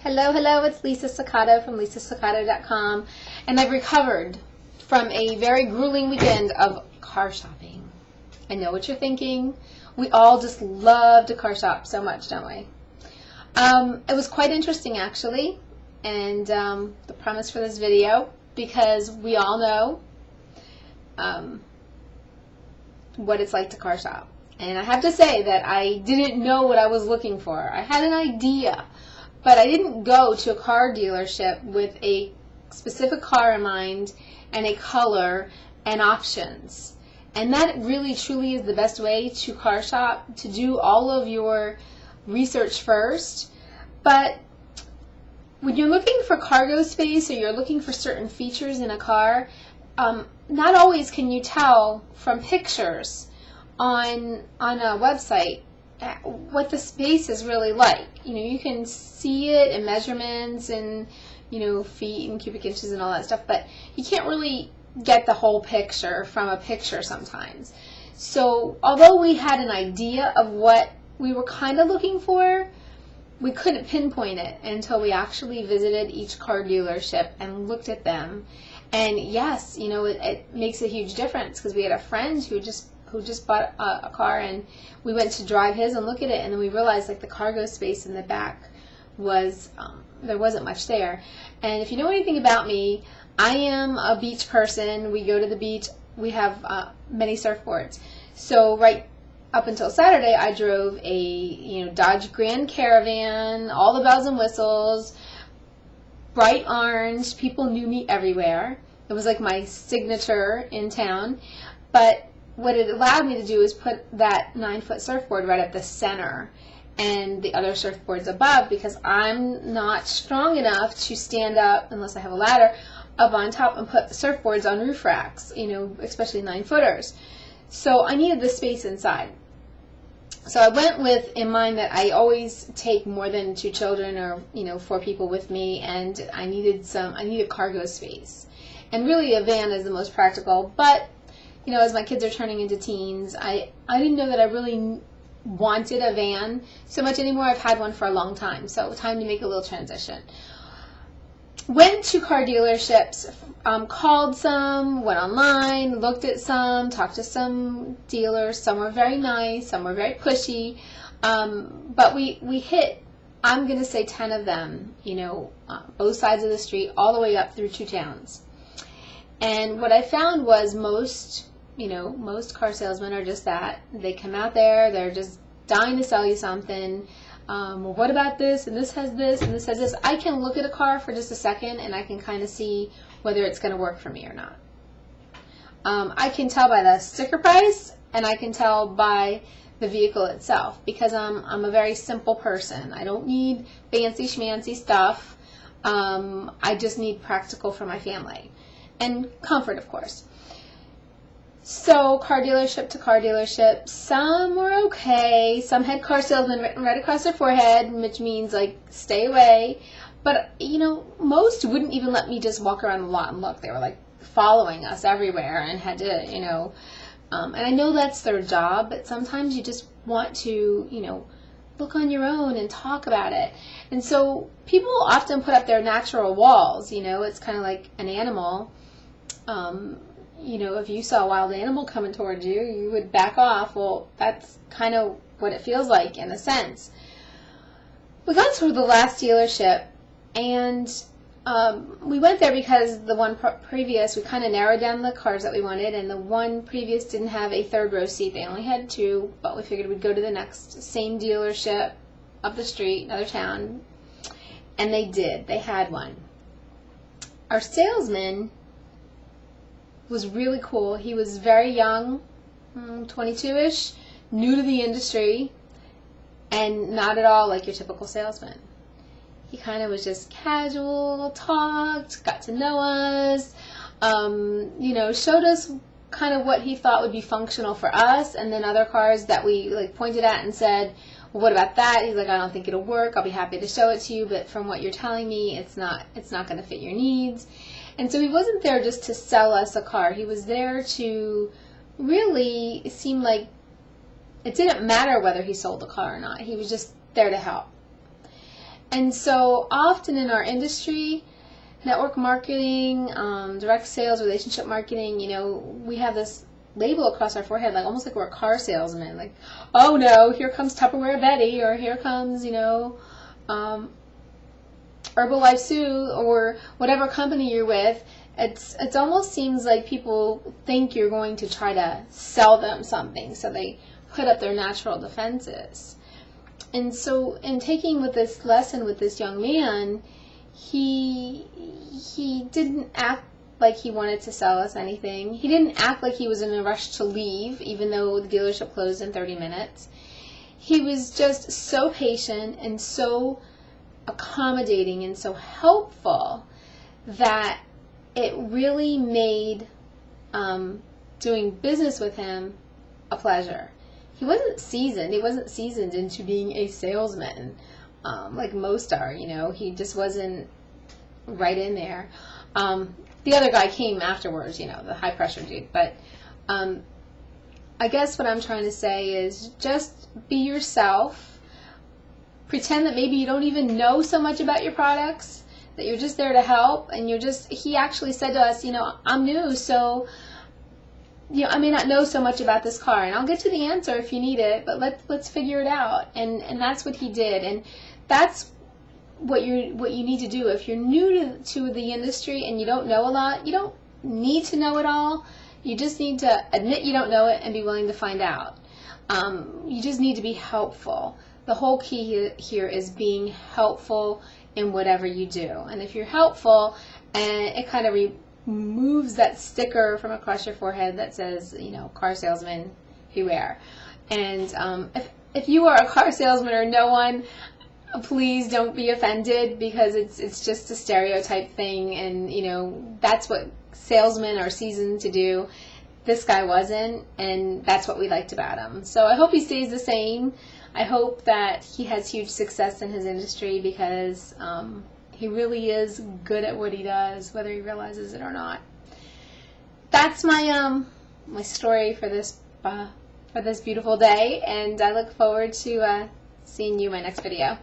Hello, hello, it's Lisa Soccato from lisasoccato.com, and I've recovered from a very grueling weekend of car shopping. I know what you're thinking. We all just love to car shop so much, don't we? It was quite interesting, actually, and the premise for this video, because we all know what it's like to car shop. And I have to say that I didn't know what I was looking for. I had an idea, but I didn't go to a car dealership with a specific car in mind and a color and options. And that really truly is the best way to car shop, to do all of your research first. But when you're looking for cargo space or you're looking for certain features in a car, not always can you tell from pictures on a website what the space is really like. You know, you can see it in measurements and, you know, feet and cubic inches and all that stuff, but you can't really get the whole picture from a picture sometimes. So although we had an idea of what we were kind of looking for, we couldn't pinpoint it until we actually visited each car dealership and looked at them. And yes, you know, it makes a huge difference, because we had a friend who just bought a car, and we went to drive his and look at it, and then we realized like the cargo space in the back was there wasn't much there. And if you know anything about me, I am a beach person. We go to the beach. We have many surfboards. So right up until Saturday, I drove a Dodge Grand Caravan, all the bells and whistles, bright orange. People knew me everywhere. It was like my signature in town. But what it allowed me to do is put that 9-foot surfboard right at the center and the other surfboards above, because I'm not strong enough to stand up, unless I have a ladder, up on top and put surfboards on roof racks, especially 9-footers. So I needed the space inside. So I went with in mind that I always take more than 2 children or 4 people with me, and I needed cargo space. And really a van is the most practical, but as my kids are turning into teens, I didn't know that I really wanted a van so much anymore. I've had one for a long time, so time to make a little transition. Went to car dealerships, called some, went online, looked at some, talked to some dealers. Some were very nice, some were very pushy, but we hit, I'm going to say 10 of them, both sides of the street, all the way up through 2 towns. And what I found was most car salesmen are just that. They come out there, they're just dying to sell you something. Well, what about this? And this has this, and this has this. I can look at a car for just a second, and I can kind of see whether it's going to work for me or not. I can tell by the sticker price, and I can tell by the vehicle itself, because I'm a very simple person. I don't need fancy schmancy stuff. I just need practical for my family. And comfort, of course. So car dealership to car dealership, some were okay. Some had car salesman written right across their forehead, which means like stay away. But most wouldn't even let me just walk around the lot and look. They were like following us everywhere and had to, and I know that's their job, but sometimes you just want to, look on your own and talk about it. And so people often put up their natural walls. It's kind of like an animal. If you saw a wild animal coming towards you, you would back off. Well, that's kind of what it feels like in a sense. We got to the last dealership, and we went there because the one previous, we kind of narrowed down the cars that we wanted, and the one previous didn't have a 3rd row seat. They only had 2, but we figured we'd go to the next same dealership up the street, another town, and they did. They had one. Our salesman was really cool. He was very young, 22-ish, new to the industry, and not at all like your typical salesman. He kind of was just casual, talked, got to know us, showed us kind of what he thought would be functional for us, and then other cars that we pointed at and said, well, what about that? He's like, I don't think it'll work. I'll be happy to show it to you, but from what you're telling me, it's not going to fit your needs. And so he wasn't there just to sell us a car. He was there to really seem like it didn't matter whether he sold the car or not. He was just there to help. And so often in our industry, network marketing, direct sales, relationship marketing, we have this label across our forehead, like almost like we're a car salesman. Like, oh no, here comes Tupperware Betty, or here comes, Herbalife Sue, or whatever company you're with. It almost seems like people think you're going to try to sell them something, so they put up their natural defenses. And so in taking with this lesson with this young man, he didn't act like he wanted to sell us anything. He didn't act like he was in a rush to leave, even though the dealership closed in 30 minutes. He was just so patient and so accommodating and so helpful that it really made doing business with him a pleasure. He wasn't seasoned. He wasn't seasoned into being a salesman like most are. He just wasn't right in there. The other guy came afterwards, the high pressure dude. But I guess what I'm trying to say is just be yourself. Pretend that maybe you don't even know so much about your products, that you're just there to help, and he actually said to us, I'm new, so I may not know so much about this car, and I'll get to the answer if you need it, but let's figure it out. And that's what he did, and that's what you need to do. If you're new to the industry and you don't know a lot, you don't need to know it all. You just need to admit you don't know it and be willing to find out. You just need to be helpful. The whole key here is being helpful in whatever you do. And if you're helpful, and it kind of removes that sticker from across your forehead that says, car salesman, beware. And if you are a car salesman or no one, please don't be offended, because it's just a stereotype thing, and that's what salesmen are seasoned to do. This guy wasn't, and that's what we liked about him. So I hope he stays the same. I hope that he has huge success in his industry, because he really is good at what he does, whether he realizes it or not. That's my my story for this beautiful day, and I look forward to seeing you in my next video.